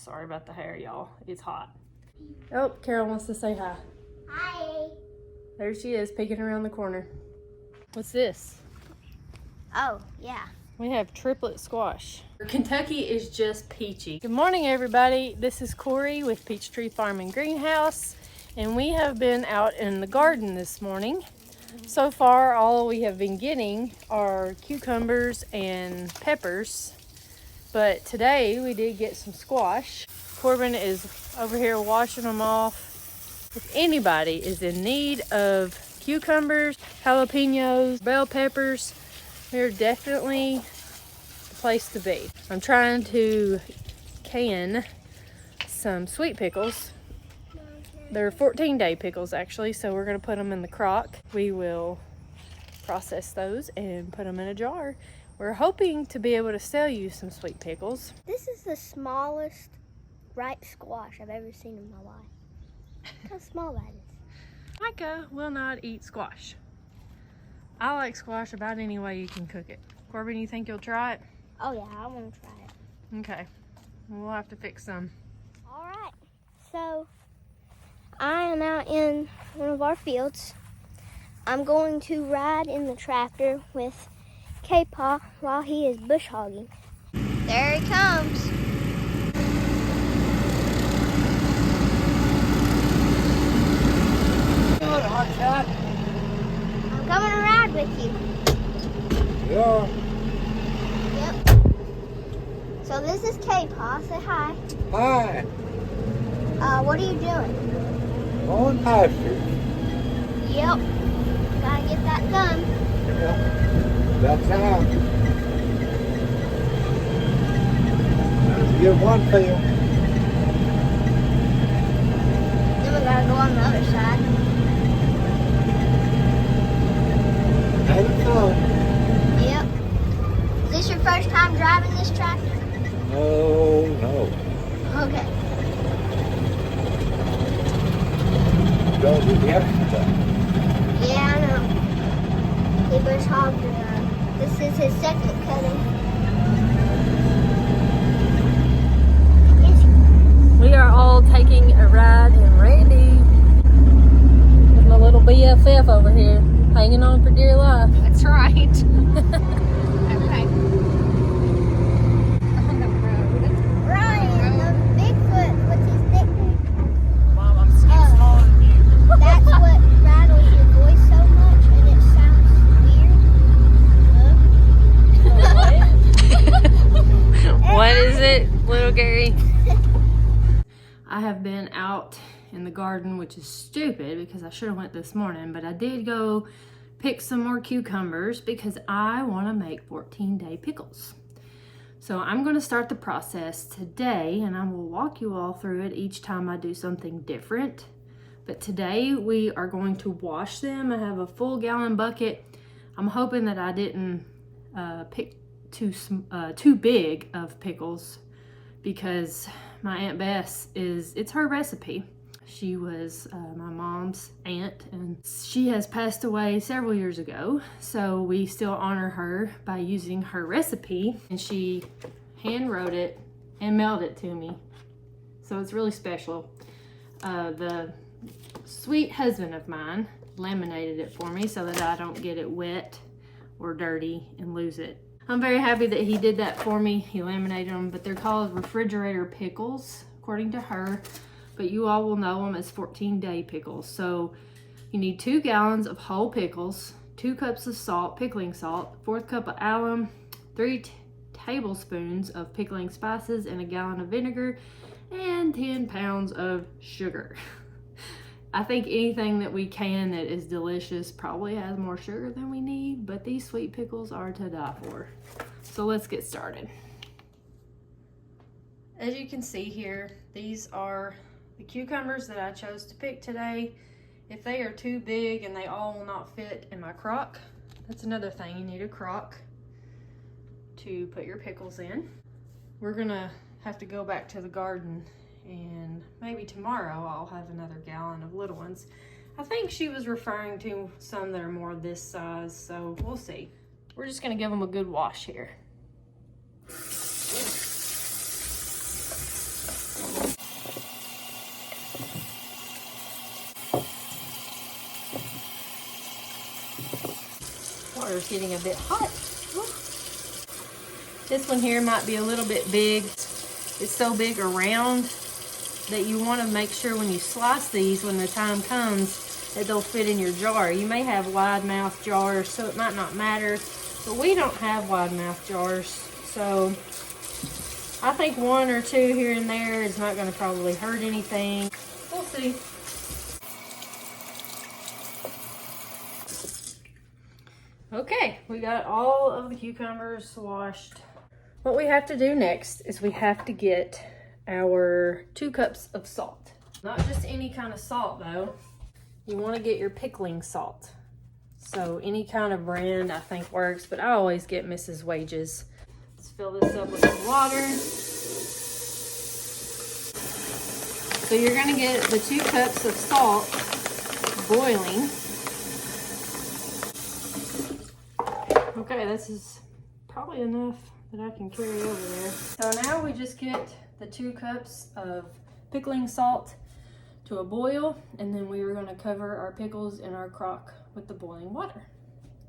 Sorry about the hair, y'all. It's hot. Oh, Carol wants to say hi. Hi. There she is, peeking around the corner. What's this? Oh, yeah. We have triplet squash. Kentucky is just peachy. Good morning, everybody. This is Kori with Peachtree Farm and Greenhouse, and we have been out in the garden this morning. So far, all we have been getting are cucumbers and peppers, but today we did get some squash. Korbin is over here washing them off. If anybody is in need of cucumbers, jalapenos, bell peppers, they're definitely the place to be. I'm trying to can some sweet pickles. They're 14-day pickles actually, so we're gonna put them in the crock. We will process those and put them in a jar. We're hoping to be able to sell you some sweet pickles. This is the smallest ripe squash I've ever seen in my life. Look how small that is. Micah will not eat squash. I like squash about any way you can cook it. Korbin, you think you'll try it? Oh yeah, I want to try it. Okay, we'll have to fix some. All right, so I am out in one of our fields. I'm going to ride in the tractor with K-Paw while he is bush hogging. There he comes. I'm coming to ride with you. Yeah. Yep. So this is K-Paw. Say hi. Hi. What are you doing? On pasture. Yep. Gotta get that done. Yeah. That's how. Let's get one field. Then we gotta go on the other side. Ain't it fun? Yep. Is this your first time driving this tractor? Oh, no. Okay. Don't do the extra. Yeah, I know. He bush hogged this is his second cutting. We are all taking a ride in Randy with my little BFF over here, hanging on for dear life. That's right. Okay. On the road. Ryan, the Bigfoot, what's his nickname? Mom, I'm still smaller than you. That's what rattles your voice so much and it sounds weird. What is it, little Gary? I have been out in the garden, which is stupid because I should have went this morning, but I did go pick some more cucumbers because I want to make 14-day pickles. So I'm going to start the process today, and I will walk you all through it each time I do something different. But today we are going to wash them. I have a full gallon bucket. I'm hoping that I didn't pick too big of pickles because my Aunt Bess it's her recipe. She was my mom's aunt, and she has passed away several years ago, so we still honor her by using her recipe, and she hand wrote it and mailed it to me, so it's really special. The sweet husband of mine laminated it for me so that I don't get it wet or dirty and lose it. I'm very happy that he did that for me. He laminated them, but they're called refrigerator pickles, according to her. But you all will know them as 14-day pickles. So you need 2 gallons of whole pickles, 2 cups of salt, pickling salt, 1/4 cup of alum, 3 tablespoons of pickling spices, and a gallon of vinegar, and 10 pounds of sugar. I think anything that we can that is delicious probably has more sugar than we need, but these sweet pickles are to die for. So let's get started. As you can see here, these are the cucumbers that I chose to pick today. If they are too big and they all will not fit in my crock, that's another thing. You need a crock to put your pickles in. We're gonna have to go back to the garden, and maybe tomorrow I'll have another gallon of little ones. I think she was referring to some that are more this size, so we'll see. We're just gonna give them a good wash here. water's getting a bit hot. Woo. This one here might be a little bit big. It's so big around that you want to make sure when you slice these, when the time comes, that they'll fit in your jar. You may have wide mouth jars, so it might not matter, but we don't have wide mouth jars, so I think 1 or 2 here and there is not going to probably hurt anything. We'll see. Okay, we got all of the cucumbers washed. What we have to do next is we have to get our 2 cups of salt. Not just any kind of salt though. You want to get your pickling salt. So any kind of brand I think works, but I always get Mrs. Wages. Let's fill this up with some water. So you're going to get the 2 cups of salt boiling. Okay, this is probably enough that I can carry over there. So now we just get the 2 cups of pickling salt to a boil, and then we are going to cover our pickles in our crock with the boiling water.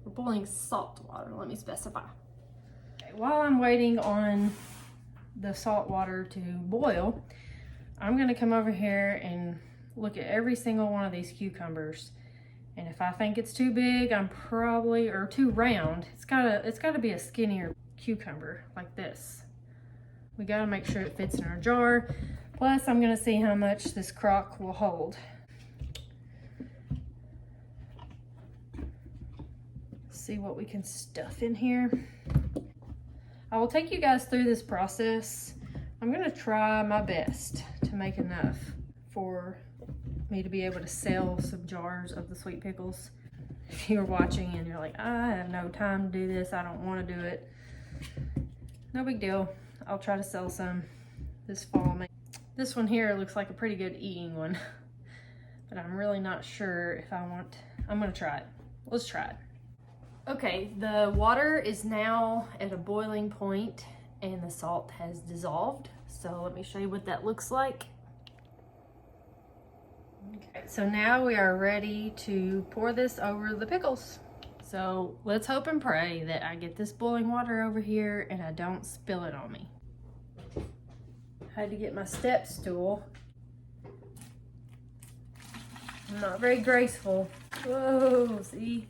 Or boiling salt water, let me specify. Okay, while I'm waiting on the salt water to boil, I'm going to come over here and look at every single one of these cucumbers. And if I think it's too big, I'm probably, or too round, it's gotta be a skinnier cucumber like this. We gotta make sure it fits in our jar. Plus, I'm gonna see how much this crock will hold. See what we can stuff in here. I will take you guys through this process. I'm gonna try my best to make enough for me to be able to sell some jars of the sweet pickles. If you're watching and you're like, I have no time to do this, I don't want to do it, no big deal. I'll try to sell some this fall. This one here looks like a pretty good eating one, but I'm really not sure if I'm gonna try it. Let's try it. Okay, the water is now at a boiling point and the salt has dissolved. So let me show you what that looks like. Okay, so now we are ready to pour this over the pickles. So let's hope and pray that I get this boiling water over here and I don't spill it on me. I had to get my step stool. I'm not very graceful. Whoa, see?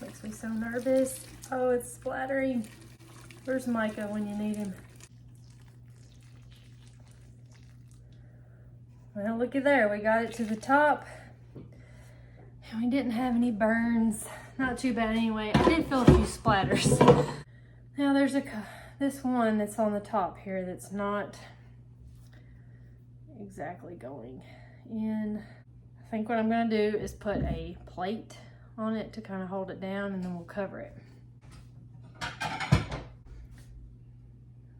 Makes me so nervous. Oh, it's splattering. Where's Micah when you need him? Well, looky there, we got it to the top. And we didn't have any burns. Not too bad anyway. I did feel a few splatters. Now there's this one that's on the top here that's not exactly going in. I think what I'm gonna do is put a plate on it to kind of hold it down, and then we'll cover it.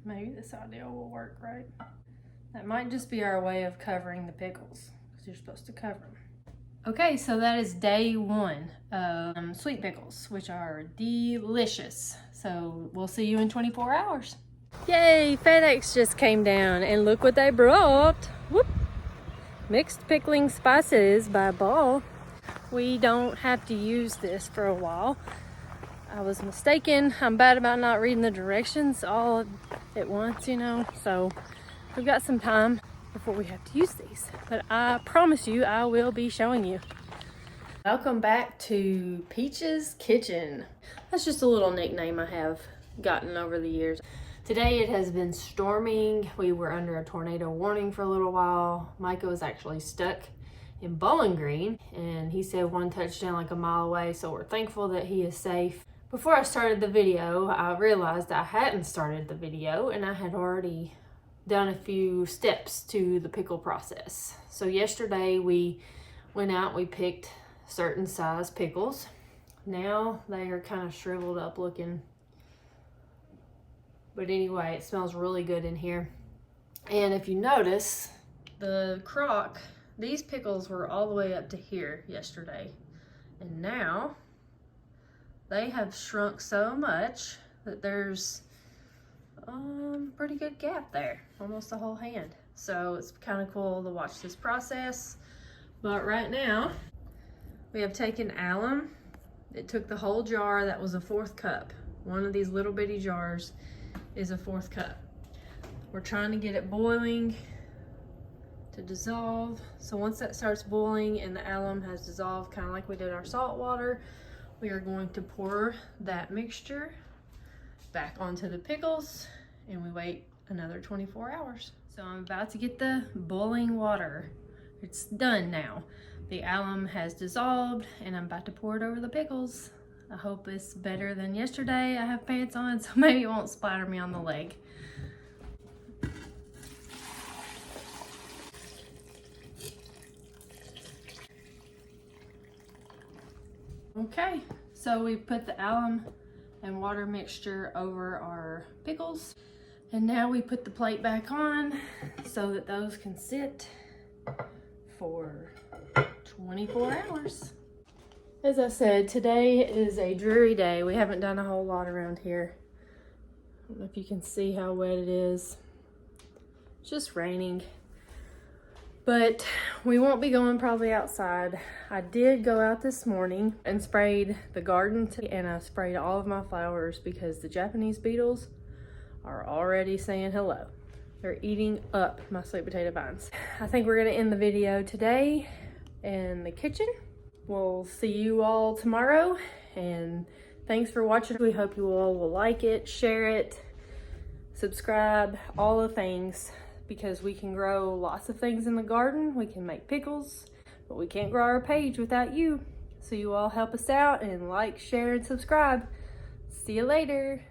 Maybe this idea will work, right? That might just be our way of covering the pickles, because you're supposed to cover them. Okay, so that is day 1 of sweet pickles, which are delicious. So we'll see you in 24 hours. Yay, FedEx just came down, and look what they brought. Whoop! Mixed pickling spices by Ball. We don't have to use this for a while. I was mistaken. I'm bad about not reading the directions all at once, you know, so we've got some time before we have to use these, but I promise you I will be showing you. Welcome back to Peach's Kitchen. That's just a little nickname I have gotten over the years. Today it has been storming. We were under a tornado warning for a little while. Micah was actually stuck in Bowling Green, and he said 1 touchdown like a mile away, so we're thankful that he is safe. Before I started the video, I realized I hadn't started the video, and I had already done a few steps to the pickle process. So yesterday we went out, we picked certain size pickles. Now they are kind of shriveled up looking. But anyway, it smells really good in here. And if you notice, the crock, these pickles were all the way up to here yesterday. And now they have shrunk so much that there's pretty good gap there, almost a whole hand. So it's kind of cool to watch this process. But right now we have taken alum It took the whole jar. That was a 1/4 cup. One of these little bitty jars is a 1/4 cup. We're trying to get it boiling to dissolve. So once that starts boiling and the alum has dissolved, kind of like we did our salt water, we are going to pour that mixture back onto the pickles, and we wait another 24 hours. So I'm about to get the boiling water. It's done now. The alum has dissolved and I'm about to pour it over the pickles. I hope it's better than yesterday. I have pants on, so maybe it won't splatter me on the leg. Okay, so we put the alum and water mixture over our pickles. And now we put the plate back on so that those can sit for 24 hours. As I said, today is a dreary day. We haven't done a whole lot around here. I don't know if you can see how wet it is. It's just raining. But we won't be going probably outside. I did go out this morning and sprayed the garden and I sprayed all of my flowers because the Japanese beetles are already saying hello. They're eating up my sweet potato vines. I think we're gonna end the video today in the kitchen. We'll see you all tomorrow, and thanks for watching. We hope you all will like it, share it, subscribe, all the things, because we can grow lots of things in the garden. We can make pickles, but we can't grow our page without you. So you all help us out and like, share, and subscribe. See you later.